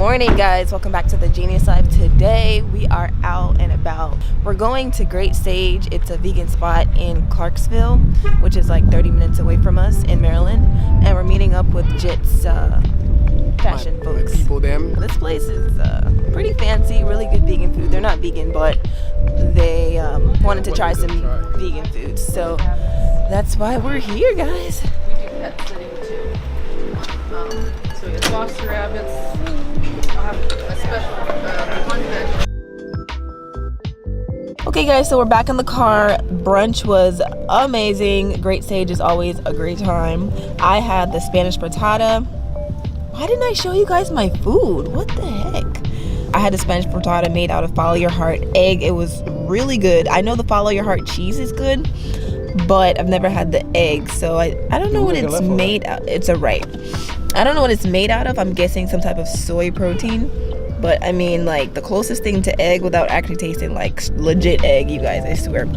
morning, guys. Welcome back to the Geneuslife. Today we are out and about. We're going to Great Sage. It's a vegan spot in Clarksville, which is like 30 minutes away from us in Maryland, and we're meeting up with Jet's fashion folks. My people, them. This place is pretty fancy, really good vegan food. They're not vegan, but they wanted to try some vegan foods, so that's why we're here, guys. We do pet sitting too. So your foster rabbits, I'll have a special one veg. Okay, guys, so we're back in the car. Brunch was amazing. Great Sage is always a great time. I had the Spanish frittata. Why didn't I show you guys my food? What the heck? I had the Spanish frittata made out of follow your heart egg. It was really good. I know the follow your heart cheese is good, but I've never had the egg, so I don't know what it's made out. It's a right. I don't know what it's made out of. I'm guessing some type of soy protein, but I mean, like, the closest thing to egg without actually tasting like legit egg, you guys, I swear.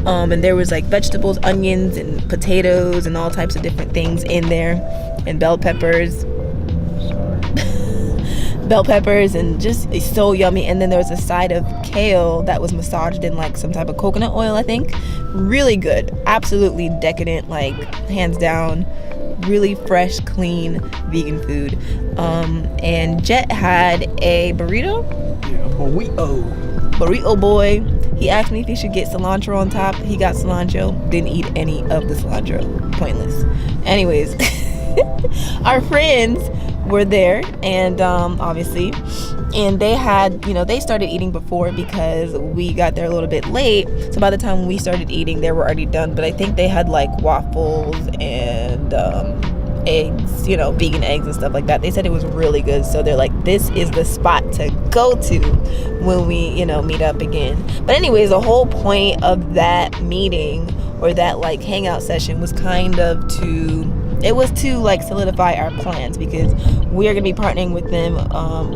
And there was like vegetables, onions, and potatoes, and all types of different things in there, and bell peppers, and just, it's so yummy. And then there was a side of kale that was massaged in like some type of coconut oil, I think. Really good, absolutely decadent, like hands down, really fresh, clean vegan food. And Jet had a burrito. Burrito boy. He asked me if he should get cilantro on top. He got cilantro. Didn't eat any of the cilantro. Pointless. Anyways, our friends were there, and obviously, and they had, they started eating before because we got there a little bit late. So by the time we started eating, they were already done. But I think they had like waffles and eggs, vegan eggs and stuff like that. They said it was really good. So they're like, this is the spot to go to when we, meet up again. But anyways, the whole point of that meeting, or that like hangout session, was kind of to like solidify our plans, because we are going to be partnering with them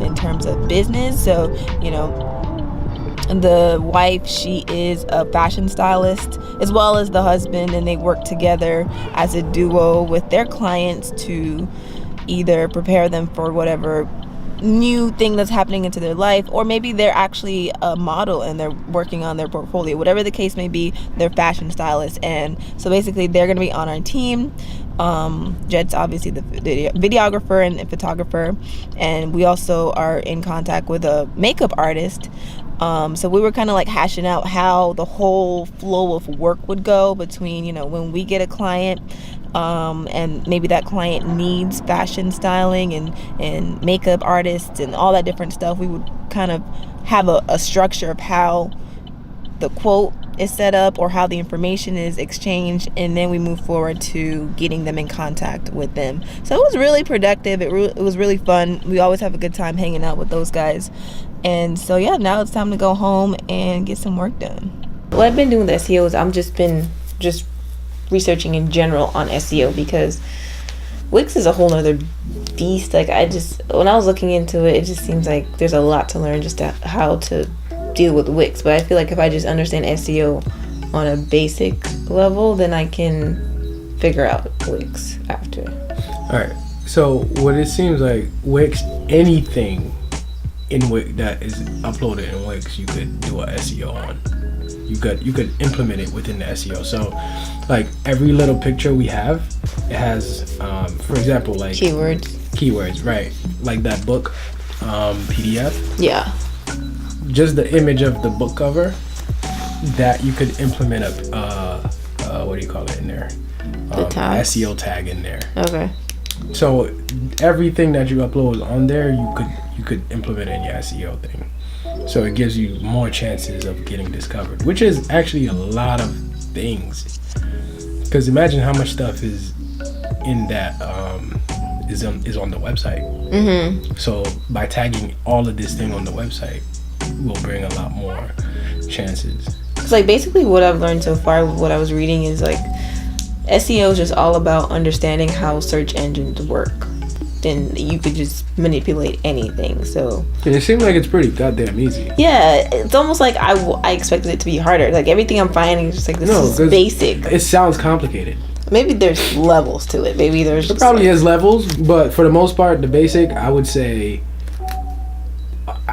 in terms of business. So, the wife, she is a fashion stylist, as well as the husband, and they work together as a duo with their clients to either prepare them for whatever new thing that's happening into their life, or maybe they're actually a model and they're working on their portfolio. Whatever the case may be, they're fashion stylists. And so basically they're going to be on our team. Jed's obviously the videographer and photographer, and we also are in contact with a makeup artist. So we were kind of like hashing out how the whole flow of work would go between, when we get a client, and maybe that client needs fashion styling and makeup artists and all that different stuff. We would kind of have a structure of how the quote is set up, or how the information is exchanged, and then we move forward to getting them in contact with them. So it was really productive. It was really fun. We always have a good time hanging out with those guys. And so yeah, now it's time to go home and get some work done. What I've been doing with SEO is I'm just researching in general on SEO, because Wix is a whole nother beast. Like, when I was looking into it, it just seems like there's a lot to learn just how to deal with Wix. But I feel like if I just understand SEO on a basic level, then I can figure out Wix after. Alright, so what it seems like, Wix, anything in Wix that is uploaded in Wix, you could do a SEO on. You could implement it within the SEO. So like every little picture we have, it has for example, like keywords, right? Like that book PDF. Yeah. Just the image of the book cover, that you could implement what do you call it in there? SEO tag in there. Okay. So everything that you upload on there, you could implement in your SEO thing. So it gives you more chances of getting discovered, which is actually a lot of things. Because imagine how much stuff is in that is on the website. Mm-hmm. So by tagging all of this thing on the website, will bring a lot more chances. It's like basically what I've learned so far, what I was reading, is like SEO is just all about understanding how search engines work. Then you could just manipulate anything. So and it seems like it's pretty goddamn easy. Yeah, it's almost like I expected it to be harder. Like everything I'm finding is just like, this is basic. It sounds complicated. Maybe there's levels to it. Maybe there's probably is levels, but for the most part, the basic, I would say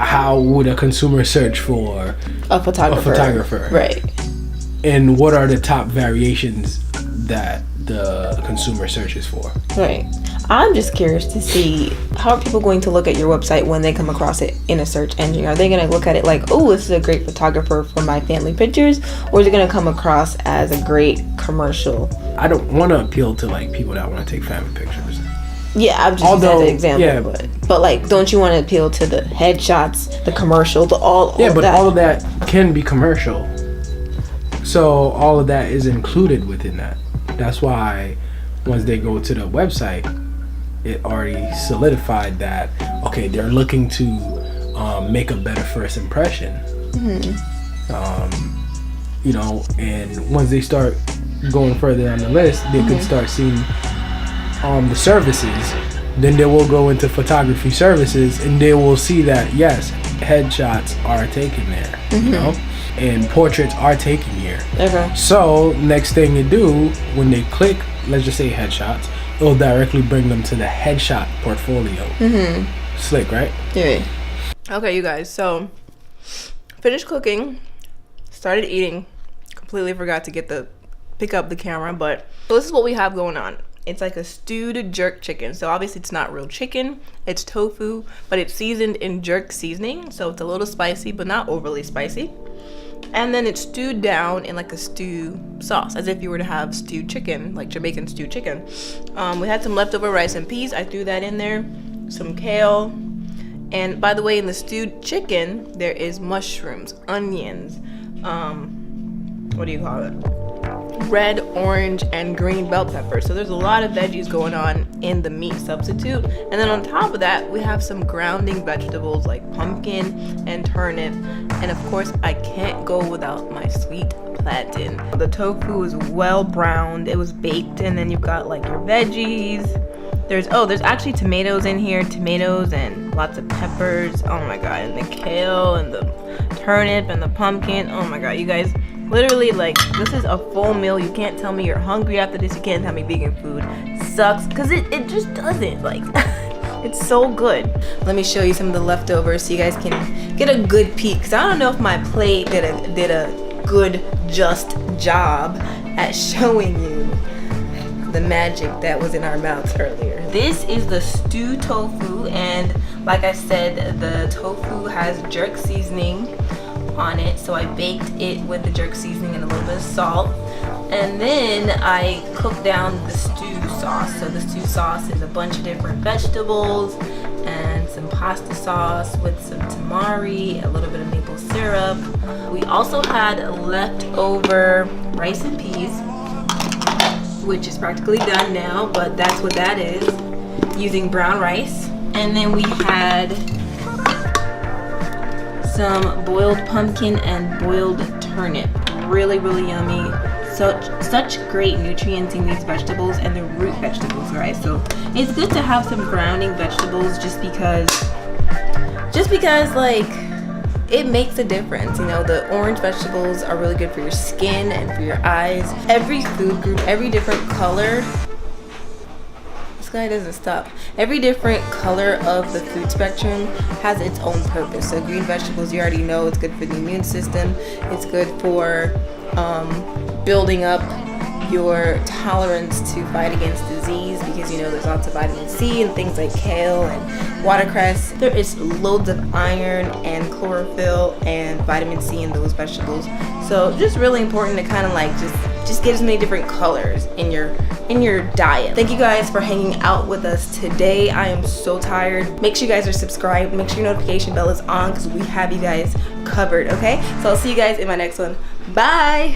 how would a consumer search for a photographer. Right. And what are the top variations that the consumer searches for? Right. I'm just curious to see, how are people going to look at your website when they come across it in a search engine? Are they going to look at it like, oh, this is a great photographer for my family pictures? Or is it going to come across as a great commercial? I don't want to appeal to like people that want to take family pictures. Yeah, I'm just using that as an example. Yeah, but like, don't you want to appeal to the headshots, the commercial, the all yeah, but that? all of that can be commercial. So all of that is included within that. That's why once they go to the website, it already solidified that, okay, they're looking to make a better first impression. You know, and once they start going further down the list, they can start seeing the services. Then they will go into photography services, and they will see that, yes, headshots are taken there, you know, and portraits are taken here. Okay. So next thing you do when they click, let's just say headshots, it'll directly bring them to the headshot portfolio. Slick, right? Yeah. Okay, you guys. So finished cooking, started eating. Completely forgot to pick up the camera, but so this is what we have going on. It's like a stewed jerk chicken. So obviously it's not real chicken. It's tofu, but it's seasoned in jerk seasoning. So it's a little spicy, but not overly spicy. And then it's stewed down in like a stew sauce, as if you were to have stewed chicken, like Jamaican stewed chicken. We had some leftover rice and peas. I threw that in there. Some kale. And by the way, in the stewed chicken, there is mushrooms, onions, what do you call it? Red, orange, and green bell pepper. So there's a lot of veggies going on in the meat substitute. And then on top of that, we have some grounding vegetables like pumpkin and turnip. And of course, I can't go without my sweet plantain. The tofu is well browned. It was baked, and then you've got like your veggies. There's actually tomatoes in here, tomatoes and lots of peppers. Oh my god, and the kale and the turnip and the pumpkin. Oh my god, you guys. Literally, like, this is a full meal. You can't tell me you're hungry after this. You can't tell me vegan food sucks, because it just doesn't. Like, it's so good. Let me show you some of the leftovers so you guys can get a good peek, because I don't know if my plate did a good, just job at showing you the magic that was in our mouths earlier. This is the stewed tofu, and like I said, the tofu has jerk seasoning on it, so I baked it with the jerk seasoning and a little bit of salt, and then I cooked down the stew sauce. So the stew sauce is a bunch of different vegetables and some pasta sauce with some tamari, a little bit of maple syrup. We also had leftover rice and peas, which is practically done now, but that's what that is, using brown rice. And then we had some boiled pumpkin and boiled turnip. Really, really yummy. Such great nutrients in these vegetables, and the root vegetables, guys. So it's good to have some grounding vegetables just because like it makes a difference. You know, the orange vegetables are really good for your skin and for your eyes. Every food group, every different color, this guy doesn't stop. Every different color of the food spectrum has its own purpose. So green vegetables, you already know, it's good for the immune system. It's good for building up your tolerance to fight against disease, because you know there's lots of vitamin C and things like kale and watercress. There is loads of iron and chlorophyll and vitamin C in those vegetables. So just really important to kind of like just get as many different colors in your diet. Thank you guys for hanging out with us today. I am so tired. Make sure you guys are subscribed. Make sure your notification bell is on, because we have you guys covered, okay? So I'll see you guys in my next one. Bye.